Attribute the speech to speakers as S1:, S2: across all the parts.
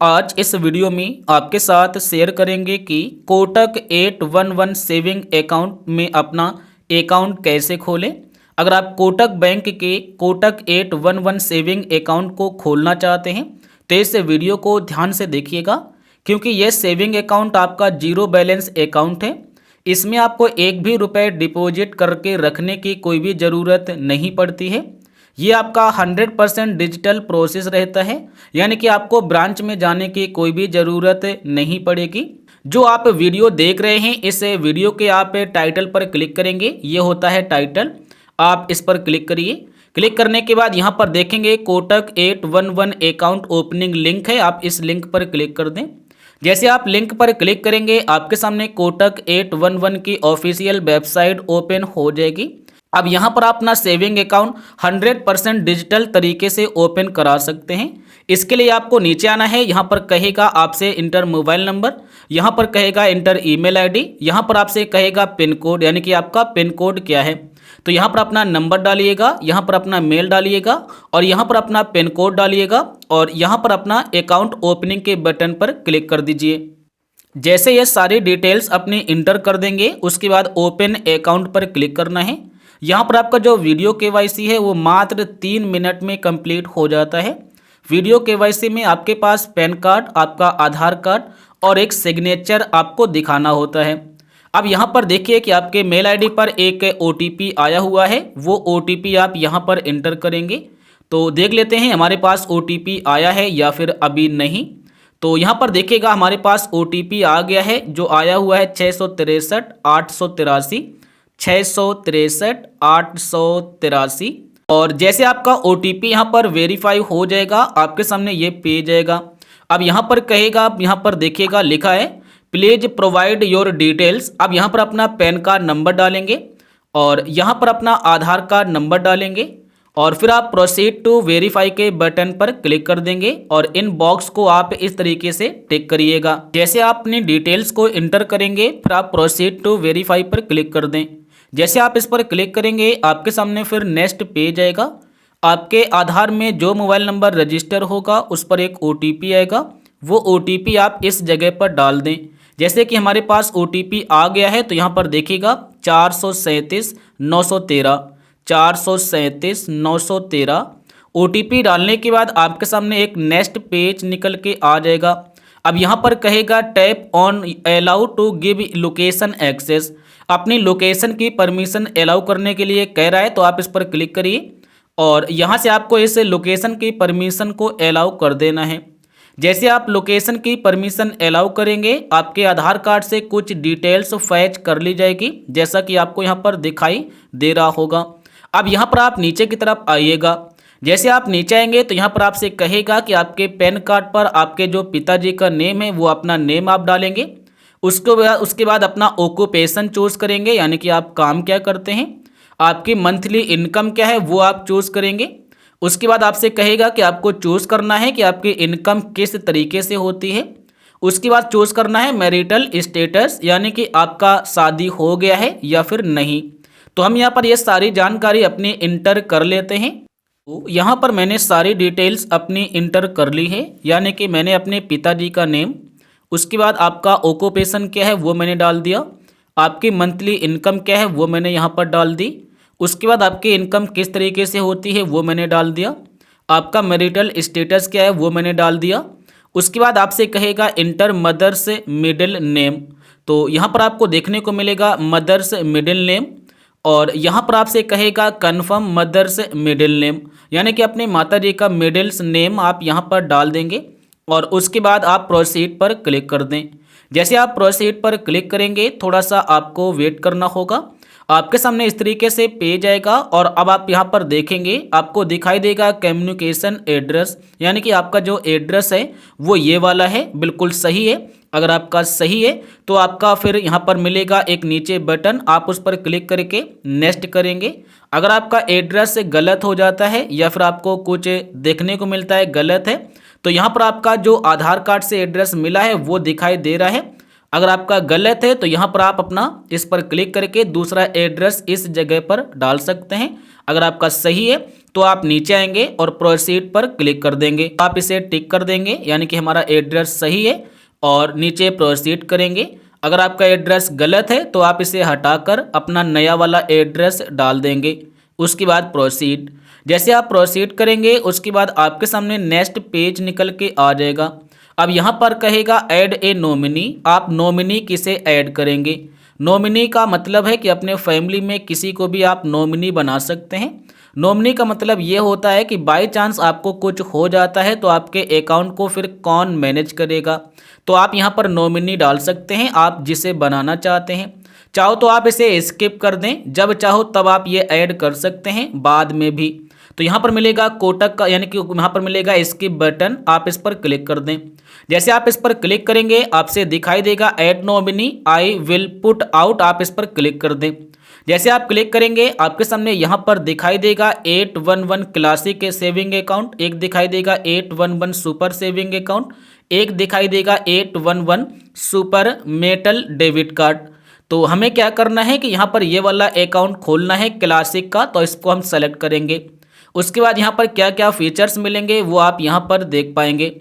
S1: आज इस वीडियो में आपके साथ शेयर करेंगे कि कोटक 811 सेविंग अकाउंट में अपना अकाउंट कैसे खोलें। अगर आप कोटक बैंक के कोटक 811 सेविंग अकाउंट को खोलना चाहते हैं तो इस वीडियो को ध्यान से देखिएगा, क्योंकि यह सेविंग अकाउंट आपका जीरो बैलेंस अकाउंट है। इसमें आपको एक भी रुपये डिपॉजिट करके रखने की कोई भी ज़रूरत नहीं पड़ती है। ये आपका 100% डिजिटल प्रोसेस रहता है, यानी कि आपको ब्रांच में जाने की कोई भी ज़रूरत नहीं पड़ेगी। जो आप वीडियो देख रहे हैं, इस वीडियो के आप टाइटल पर क्लिक करेंगे, ये होता है टाइटल। आप इस पर क्लिक करिए। क्लिक करने के बाद यहाँ पर देखेंगे कोटक 811 अकाउंट ओपनिंग लिंक है, आप इस लिंक पर क्लिक कर दें। जैसे आप लिंक पर क्लिक करेंगे आपके सामने कोटक 811 की ऑफिशियल वेबसाइट ओपन हो जाएगी। अब यहाँ पर अपना सेविंग अकाउंट 100% डिजिटल तरीके से ओपन करा सकते हैं। इसके लिए आपको नीचे आना है। यहाँ पर कहेगा आपसे इंटर मोबाइल नंबर, यहाँ पर कहेगा इंटर ईमेल आईडी, यहाँ पर आपसे कहेगा पिन कोड, यानी कि आपका पिन कोड क्या है। तो यहाँ पर अपना नंबर डालिएगा, यहाँ पर अपना मेल डालिएगा और यहाँ पर अपना पिन कोड डालिएगा और यहाँ पर अपना अकाउंट ओपनिंग के बटन पर क्लिक कर दीजिए। जैसे ये सारी डिटेल्स अपनी इंटर कर देंगे, उसके बाद ओपन अकाउंट पर क्लिक करना है। यहाँ पर आपका जो वीडियो केवाईसी है वो मात्र 3 मिनट में कंप्लीट हो जाता है। वीडियो केवाईसी में आपके पास पैन कार्ड, आपका आधार कार्ड और एक सिग्नेचर आपको दिखाना होता है। अब यहाँ पर देखिए कि आपके मेल आईडी पर एक OTP आया हुआ है, वो OTP आप यहाँ पर इंटर करेंगे। तो देख लेते हैं हमारे पास OTP आया है या फिर अभी नहीं। तो यहाँ पर देखिएगा हमारे पास OTP आ गया है, जो आया हुआ है 663-883 663-883। और जैसे आपका OTP यहाँ पर वेरीफाई हो जाएगा, आपके सामने ये पेज आएगा। अब यहाँ पर कहेगा, आप यहाँ पर देखिएगा लिखा है प्लीज प्रोवाइड योर डिटेल्स। अब यहाँ पर अपना पैन कार्ड नंबर डालेंगे और यहाँ पर अपना आधार कार्ड नंबर डालेंगे और फिर आप प्रोसीड टू वेरीफाई के बटन पर क्लिक कर देंगे और इन बॉक्स को आप इस तरीके से टिक करिएगा। जैसे आप अपनी डिटेल्स को इंटर करेंगे फिर आप प्रोसीड टू वेरीफाई पर क्लिक कर दें। जैसे आप इस पर क्लिक करेंगे आपके सामने फिर नेक्स्ट पेज आएगा। आपके आधार में जो मोबाइल नंबर रजिस्टर होगा उस पर एक OTP आएगा, वो OTP आप इस जगह पर डाल दें। जैसे कि हमारे पास OTP आ गया है तो यहाँ पर देखिएगा 437-913 437-913। OTP डालने के बाद आपके सामने एक नेक्स्ट पेज निकल के आ जाएगा। अब यहाँ पर कहेगा tap on allow to give location access. अपनी लोकेशन की परमिशन अलाउ करने के लिए कह रहा है, तो आप इस पर क्लिक करिए और यहाँ से आपको इस लोकेशन की परमिशन को अलाउ कर देना है। जैसे आप लोकेशन की परमिशन अलाउ करेंगे आपके आधार कार्ड से कुछ डिटेल्स फैच कर ली जाएगी, जैसा कि आपको यहाँ पर दिखाई दे रहा होगा। अब यहाँ पर आप नीचे की तरफ आइएगा। जैसे आप नीचे आएंगे तो यहाँ पर आपसे कहेगा कि आपके पैन कार्ड पर आपके जो पिताजी का नेम है वो अपना नेम आप डालेंगे। उसके बाद अपना ऑक्यूपेशन चूज़ करेंगे, यानी कि आप काम क्या करते हैं। आपकी मंथली इनकम क्या है वो आप चूज़ करेंगे। उसके बाद आपसे कहेगा कि आपको चूज़ करना है कि आपकी इनकम किस तरीके से होती है। उसके बाद चूज़ करना है मैरिटल स्टेटस, यानी कि आपका शादी हो गया है या फिर नहीं। तो हम यहाँ पर ये सारी जानकारी अपनी इंटर कर लेते हैं। तो यहाँ पर मैंने सारी डिटेल्स अपनी इंटर कर ली है, यानी कि मैंने अपने पिताजी का नेम, उसके बाद आपका ऑक्यूपेशन क्या है वो मैंने डाल दिया, आपकी मंथली इनकम क्या है वो मैंने यहाँ पर डाल दी, उसके बाद आपकी इनकम किस तरीके से होती है वो मैंने डाल दिया, आपका मैरिटल स्टेटस क्या है वो मैंने डाल दिया। उसके बाद आपसे कहेगा इंटर मदर्स मिडिल नेम। तो यहाँ पर आपको देखने को मिलेगा मदर्स मिडिल नेम और यहाँ पर आपसे कहेगा कन्फर्म मदर्स मिडिल नेम, यानी कि अपने माताजी का मिडिल्स नेम आप यहाँ पर डाल देंगे और उसके बाद आप प्रोसीड पर क्लिक कर दें। जैसे आप प्रोसीड पर क्लिक करेंगे थोड़ा सा आपको वेट करना होगा। आपके सामने इस तरीके से पेज आएगा और अब आप यहाँ पर देखेंगे आपको दिखाई देगा कम्युनिकेशन एड्रेस, यानी कि आपका जो एड्रेस है वो ये वाला है, बिल्कुल सही है। अगर आपका सही है तो आपका फिर यहाँ पर मिलेगा एक नीचे बटन, आप उस पर क्लिक करके नेक्स्ट करेंगे। अगर आपका एड्रेस गलत हो जाता है या फिर आपको कुछ देखने को मिलता है गलत है, तो यहाँ पर आपका जो आधार कार्ड से एड्रेस मिला है वो दिखाई दे रहा है। अगर आपका गलत है तो यहाँ पर आप अपना इस पर क्लिक करके दूसरा एड्रेस इस जगह पर डाल सकते हैं। अगर आपका सही है तो आप नीचे आएंगे और प्रोसीड पर क्लिक कर देंगे। आप इसे टिक कर देंगे यानी कि हमारा एड्रेस सही है और नीचे प्रोसीड करेंगे। अगर आपका एड्रेस गलत है तो आप इसे हटाकर अपना नया वाला एड्रेस डाल देंगे। उसके बाद प्रोसीड, जैसे आप प्रोसीड करेंगे उसके बाद आपके सामने नेक्स्ट पेज निकल के आ जाएगा। अब यहाँ पर कहेगा ऐड ए नॉमिनी, आप नॉमिनी किसे ऐड करेंगे। नॉमिनी का मतलब है कि अपने फैमिली में किसी को भी आप नॉमिनी बना सकते हैं। नॉमिनी का मतलब ये होता है कि बाय चांस आपको कुछ हो जाता है तो आपके अकाउंट को फिर कौन मैनेज करेगा। तो आप यहाँ पर नॉमिनी डाल सकते हैं आप जिसे बनाना चाहते हैं। चाहो तो आप इसे स्किप कर दें, जब चाहो तब आप ये ऐड कर सकते हैं बाद में भी। तो यहाँ पर मिलेगा कोटक का, यानी कि यहाँ पर मिलेगा स्किप बटन, आप इस पर क्लिक कर दें। जैसे आप इस पर क्लिक करेंगे आपसे दिखाई देगा add nominee I will put out, आप इस पर क्लिक कर दें। जैसे आप क्लिक करेंगे आपके सामने यहाँ पर दिखाई देगा 811 क्लासिक सेविंग अकाउंट, एक दिखाई देगा 811 सुपर सेविंग अकाउंट, एक दिखाई देगा 811 सुपर मेटल डेबिट कार्ड। तो हमें क्या करना है कि यहाँ पर ये वाला अकाउंट खोलना है क्लासिक का, तो इसको हम सेलेक्ट करेंगे। उसके बाद यहाँ पर क्या क्या फीचर्स मिलेंगे वो आप यहाँ पर देख पाएंगे।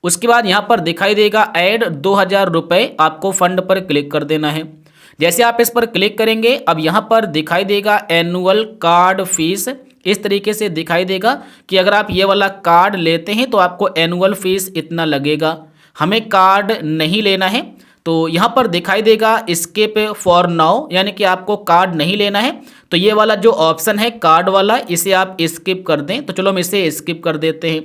S1: उसके बाद यहाँ पर दिखाई देगा ऐड 2000 रुपये, आपको फंड पर क्लिक कर देना है। जैसे आप इस पर क्लिक करेंगे अब यहाँ पर दिखाई देगा एनुअल कार्ड फीस, इस तरीके से दिखाई देगा कि अगर आप ये वाला कार्ड लेते हैं तो आपको एनुअल फीस इतना लगेगा। हमें कार्ड नहीं लेना है तो यहाँ पर दिखाई देगा स्किप फॉर नाउ, यानी कि आपको कार्ड नहीं लेना है तो ये वाला जो ऑप्शन है कार्ड वाला इसे आप स्किप कर दें। तो चलो हम इसे स्किप कर देते हैं।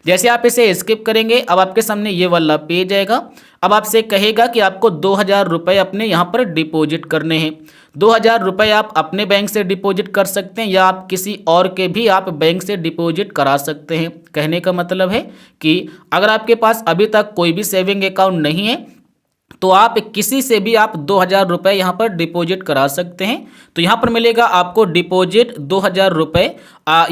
S1: जैसे आप इसे स्किप करेंगे अब आपके सामने ये वाला पेज आएगा। अब आपसे कहेगा कि आपको 2000 रुपये अपने यहाँ पर डिपॉजिट करने हैं। 2000 रुपये आप अपने बैंक से डिपॉजिट कर सकते हैं या आप किसी और के भी आप बैंक से डिपॉजिट करा सकते हैं। कहने का मतलब है कि अगर आपके पास अभी तक कोई भी सेविंग अकाउंट नहीं है तो आप किसी से भी आप 2000 रुपये यहाँ पर डिपॉजिट करा सकते हैं। तो यहाँ पर मिलेगा आपको डिपॉजिट 2000 रुपये,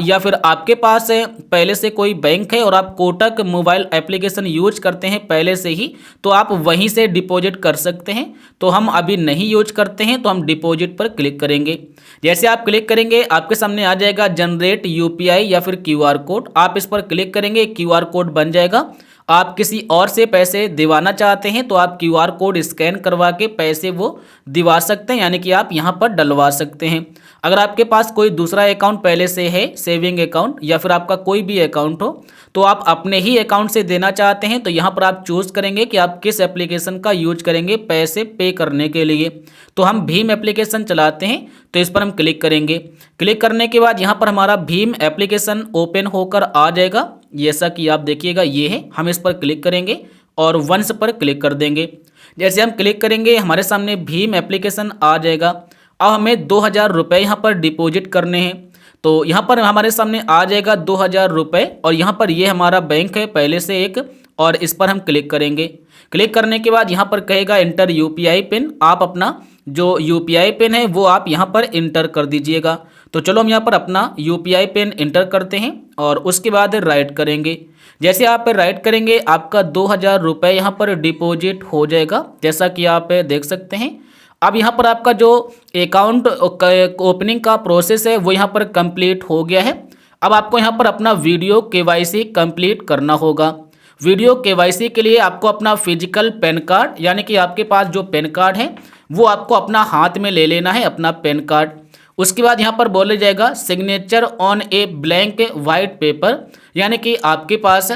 S1: या फिर आपके पास पहले से कोई बैंक है और आप कोटक मोबाइल एप्लीकेशन यूज करते हैं पहले से ही तो आप वहीं से डिपॉजिट कर सकते हैं। तो हम अभी नहीं यूज करते हैं तो हम डिपॉजिट पर क्लिक करेंगे। जैसे आप क्लिक करेंगे आपके सामने आ जाएगा जनरेट यूपीआई या फिर क्यूआर कोड, आप इस पर क्लिक करेंगे क्यूआर कोड बन जाएगा। आप किसी और से पैसे दिवाना चाहते हैं तो आप क्यूआर कोड स्कैन करवा के पैसे वो दिवा सकते हैं, यानी कि आप यहाँ पर डलवा सकते हैं। अगर आपके पास कोई दूसरा अकाउंट पहले से है सेविंग अकाउंट या फिर आपका कोई भी अकाउंट हो तो आप अपने ही अकाउंट से देना चाहते हैं तो यहाँ पर आप चूज़ करेंगे कि आप किस एप्लीकेशन का यूज करेंगे पैसे पे करने के लिए। तो हम भीम एप्लीकेशन चलाते हैं तो इस पर हम क्लिक करेंगे। क्लिक करने के बाद यहाँ पर हमारा भीम एप्लीकेशन ओपन होकर आ जाएगा, जैसा कि आप देखिएगा ये है। हम इस पर क्लिक करेंगे और वंस पर क्लिक कर देंगे। जैसे हम क्लिक करेंगे हमारे सामने भीम एप्लीकेशन आ जाएगा। अब हमें 2000 रुपये यहाँ पर डिपॉजिट करने हैं तो यहाँ पर हमारे सामने आ जाएगा 2000 रुपये और यहाँ पर ये हमारा बैंक है पहले से एक, और इस पर हम क्लिक करेंगे। क्लिक करने के बाद यहाँ पर कहेगा इंटर यूपीआई पिन, आप अपना जो यूपीआई पिन है वो आप यहाँ पर इंटर कर दीजिएगा। तो चलो हम यहाँ पर अपना यूपीआई पिन इंटर करते हैं और उसके बाद राइट करेंगे। जैसे आप राइट करेंगे आपका 2000 रुपये यहाँ पर डिपॉजिट हो जाएगा, जैसा कि आप देख सकते हैं। अब यहाँ पर आपका जो अकाउंट ओपनिंग का प्रोसेस है वो यहाँ पर कंप्लीट हो गया है। अब आपको यहाँ पर अपना वीडियो केवाईसी कंप्लीट करना होगा। वीडियो केवाईसी के लिए आपको अपना फिजिकल पैन कार्ड, यानी कि आपके पास जो पैन कार्ड है वो आपको अपना हाथ में ले लेना है, अपना पैन कार्ड। उसके बाद यहाँ पर बोला जाएगा signature on a blank white paper, यानी कि आपके पास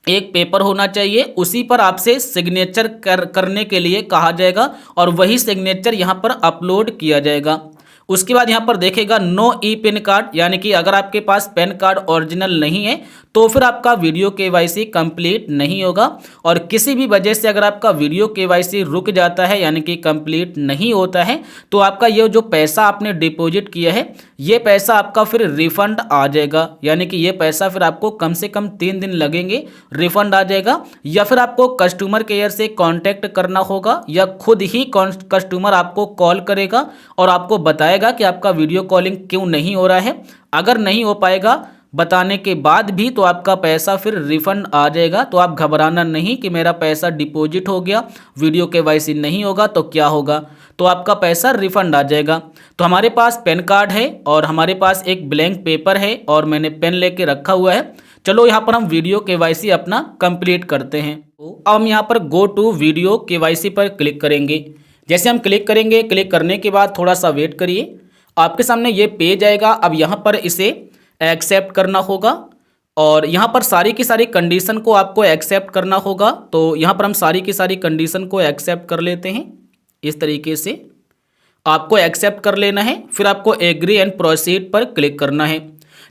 S1: एक पेपर होना चाहिए, उसी पर आपसे सिग्नेचर करने के लिए कहा जाएगा और वही सिग्नेचर यहाँ पर अपलोड किया जाएगा। उसके बाद यहाँ पर देखेगा नो ई पैन कार्ड, यानी कि अगर आपके पास पैन कार्ड ओरिजिनल नहीं है तो फिर आपका वीडियो केवाईसी कंप्लीट नहीं होगा। और किसी भी वजह से अगर आपका वीडियो केवाईसी रुक जाता है यानी कि कंप्लीट नहीं होता है तो आपका ये जो पैसा आपने डिपॉजिट किया है ये पैसा आपका फिर रिफंड आ जाएगा, यानी कि ये पैसा फिर आपको कम से कम 3 दिन लगेंगे रिफंड आ जाएगा। या फिर आपको कस्टमर केयर से कांटेक्ट करना होगा या खुद ही कस्टमर आपको कॉल करेगा और आपको बताएगा कि आपका वीडियो कॉलिंग क्यों नहीं हो रहा है। अगर नहीं हो पाएगा बताने के बाद भी तो आपका पैसा फिर रिफंड आ जाएगा। तो आप घबराना नहीं कि मेरा पैसा डिपॉजिट हो गया, वीडियो केवाईसी नहीं होगा तो क्या होगा, तो आपका पैसा रिफंड आ जाएगा। तो हमारे पास पैन कार्ड है और हमारे पास एक ब्लैंक पेपर है और मैंने पेन लेके रखा हुआ है। चलो यहाँ पर हम वीडियो केवाईसी अपना कंप्लीट करते हैं। तो अब हम यहाँ पर गो टू वीडियो केवाईसी पर क्लिक करेंगे। जैसे हम क्लिक करेंगे, क्लिक करने के बाद थोड़ा सा वेट करिए, आपके सामने ये पेज आएगा। अब यहाँ पर इसे एक्सेप्ट करना होगा और यहाँ पर सारी की सारी कंडीशन को आपको एक्सेप्ट करना होगा। तो यहाँ पर हम सारी की सारी कंडीशन को एक्सेप्ट कर लेते हैं। इस तरीके से आपको एक्सेप्ट कर लेना है, फिर आपको एग्री एंड प्रोसीड पर क्लिक करना है।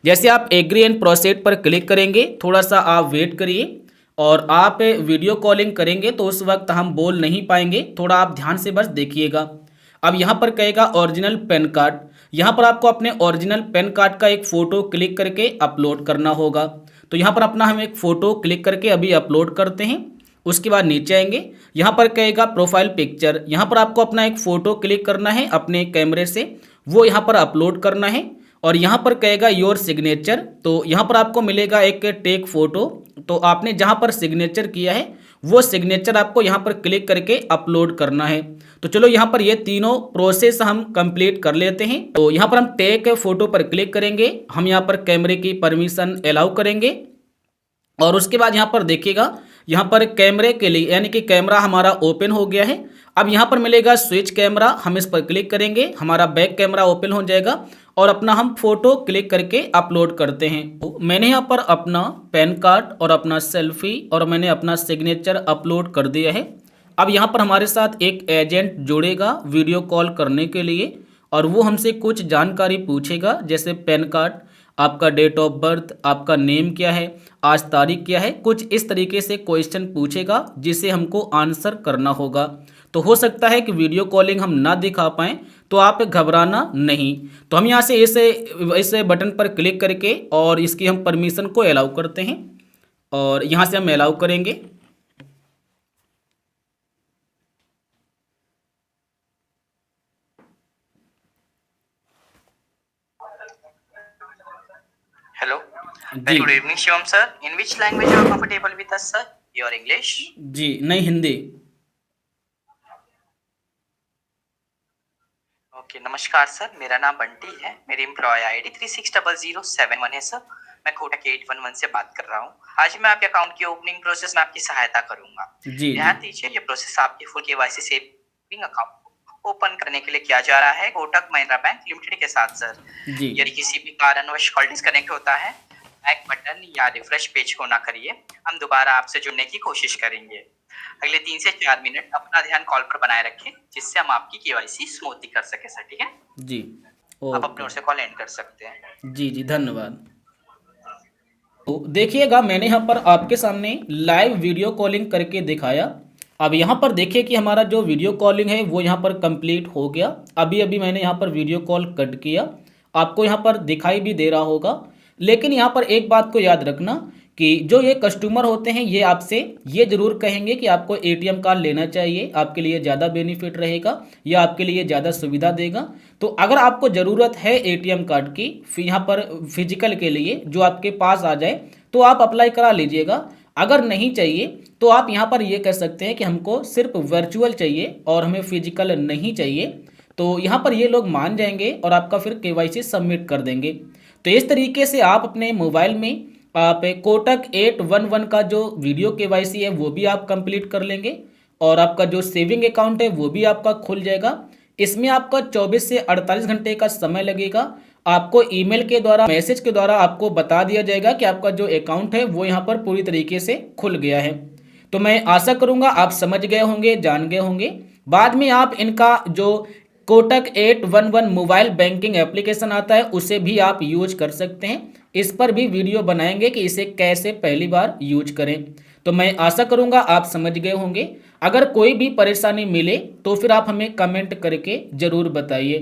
S1: जैसे आप एग्री एंड प्रोसीड पर क्लिक करेंगे, थोड़ा सा आप वेट करिए और आप वीडियो कॉलिंग करेंगे तो उस वक्त हम बोल नहीं पाएंगे, थोड़ा आप ध्यान से बस देखिएगा। अब यहाँ पर कहेगा ओरिजिनल पैन कार्ड, यहाँ पर आपको अपने ओरिजिनल पैन कार्ड का एक फ़ोटो क्लिक करके अपलोड करना होगा। तो यहाँ पर अपना हम एक फ़ोटो क्लिक करके अभी अपलोड करते हैं। उसके बाद नीचे आएंगे, यहाँ पर कहेगा प्रोफाइल पिक्चर, यहाँ पर आपको अपना एक फ़ोटो क्लिक करना है अपने कैमरे से, वो यहाँ पर अपलोड करना है। और यहाँ पर कहेगा योर सिग्नेचर, तो यहाँ पर आपको मिलेगा एक टेक फ़ोटो, तो आपने जहाँ पर सिग्नेचर किया है वो सिग्नेचर आपको यहाँ पर क्लिक करके अपलोड करना है। तो चलो यहाँ पर ये तीनों प्रोसेस हम कंप्लीट कर लेते हैं। तो यहाँ पर हम टेक फोटो पर क्लिक करेंगे, हम यहाँ पर कैमरे की परमिशन अलाउ करेंगे और उसके बाद यहाँ पर देखिएगा, यहाँ पर कैमरे के लिए यानी कि कैमरा हमारा ओपन हो गया है। अब यहाँ पर मिलेगा स्विच कैमरा, हम इस पर क्लिक करेंगे, हमारा बैक कैमरा ओपन हो जाएगा और अपना हम फोटो क्लिक करके अपलोड करते हैं। तो मैंने यहाँ पर अपना पैन कार्ड और अपना सेल्फी और मैंने अपना सिग्नेचर अपलोड कर दिया है। अब यहाँ पर हमारे साथ एक एजेंट जुड़ेगा वीडियो कॉल करने के लिए और वो हमसे कुछ जानकारी पूछेगा, जैसे पैन कार्ड, आपका डेट ऑफ बर्थ, आपका नेम क्या है, आज तारीख क्या है, कुछ इस तरीके से क्वेश्चन पूछेगा जिसे हमको आंसर करना होगा। तो हो सकता है कि वीडियो कॉलिंग हम ना दिखा पाएँ, तो आप घबराना नहीं। तो हम यहाँ से इसे बटन पर क्लिक करके और इसकी हम परमिशन को अलाउ करते हैं और यहाँ से हम अलाउ करेंगे।
S2: Hello.
S1: Ji
S2: Very good evening, Shivam sir. In which language you are comfortable with us, sir? Your English?
S1: जी, नहीं हिंदी।
S2: ओके नमस्कार सर, मेरा नाम बंटी है। मेरी एम्प्लॉय आईडी 360071 है सर। मैं कोटक 811 से बात कर रहा हूँ। आज मैं आपके अकाउंट की ओपनिंग प्रोसेस में आपकी सहायता करूंगा।
S1: जी
S2: ध्यान दीजिए, ये प्रोसेस आपके full KYC saving account open करने के लिए किया जा रहा है कोटक महिंद्रा बैंक लिमिटेड के साथ सर।
S1: जी
S2: यदि किसी भी कारणवश कॉल डिस्कनेक्ट होता है, बैक बटन या रिफ्रेश पेज को ना करिए, हम दोबारा आपसे जुड़ने की कोशिश करेंगे। अगले 3 से 4 मिनट अपना ध्यान कॉल पर बनाए रखें, जिससे हम आपकी केवाईसी स्मूथली कर सके सर। ठीक है,
S1: जी
S2: आप अपने
S1: ओके।
S2: ओर से कॉल एंड कर सकते हैं।
S1: जी जी धन्यवाद। तो देखिएगा, मैंने यहाँ पर आपके सामने लाइव वीडियो कॉलिंग करके दिखाया। अब यहाँ पर देखिए कि हमारा जो वीडियो कॉलिंग है वो यहाँ पर कंप्लीट हो गया। अभी अभी मैंने यहाँ पर वीडियो कॉल कट किया, आपको यहाँ पर दिखाई भी दे रहा होगा। लेकिन यहाँ पर एक बात को याद रखना कि जो ये कस्टमर होते हैं ये आपसे ये ज़रूर कहेंगे कि आपको एटीएम कार्ड लेना चाहिए, आपके लिए ज़्यादा बेनिफिट रहेगा या आपके लिए ज़्यादा सुविधा देगा। तो अगर आपको ज़रूरत है एटीएम कार्ड की यहाँ पर फिजिकल के लिए जो आपके पास आ जाए, तो आप अप्लाई करा लीजिएगा। अगर नहीं चाहिए तो आप यहाँ पर ये कह सकते हैं कि हमको सिर्फ वर्चुअल चाहिए और हमें फिजिकल नहीं चाहिए। तो यहाँ पर ये लोग मान जाएंगे और आपका फिर केवाईसी सबमिट कर देंगे। तो इस तरीके से आप अपने मोबाइल में आप कोटक 811 का जो वीडियो केवाईसी है वो भी आप कंप्लीट कर लेंगे और आपका जो सेविंग अकाउंट है वो भी आपका खुल जाएगा। इसमें आपका 24 से 48 घंटे का समय लगेगा। आपको ईमेल के द्वारा, मैसेज के द्वारा आपको बता दिया जाएगा कि आपका जो अकाउंट है वो यहाँ पर पूरी तरीके से खुल गया है। तो मैं आशा करूँगा आप समझ गए होंगे, जान गए होंगे। बाद में आप इनका जो कोटक 811 मोबाइल बैंकिंग एप्लीकेशन आता है उसे भी आप यूज कर सकते हैं। इस पर भी वीडियो बनाएंगे कि इसे कैसे पहली बार यूज करें। तो मैं आशा करूंगा आप समझ गए होंगे। अगर कोई भी परेशानी मिले तो फिर आप हमें कमेंट करके ज़रूर बताइए।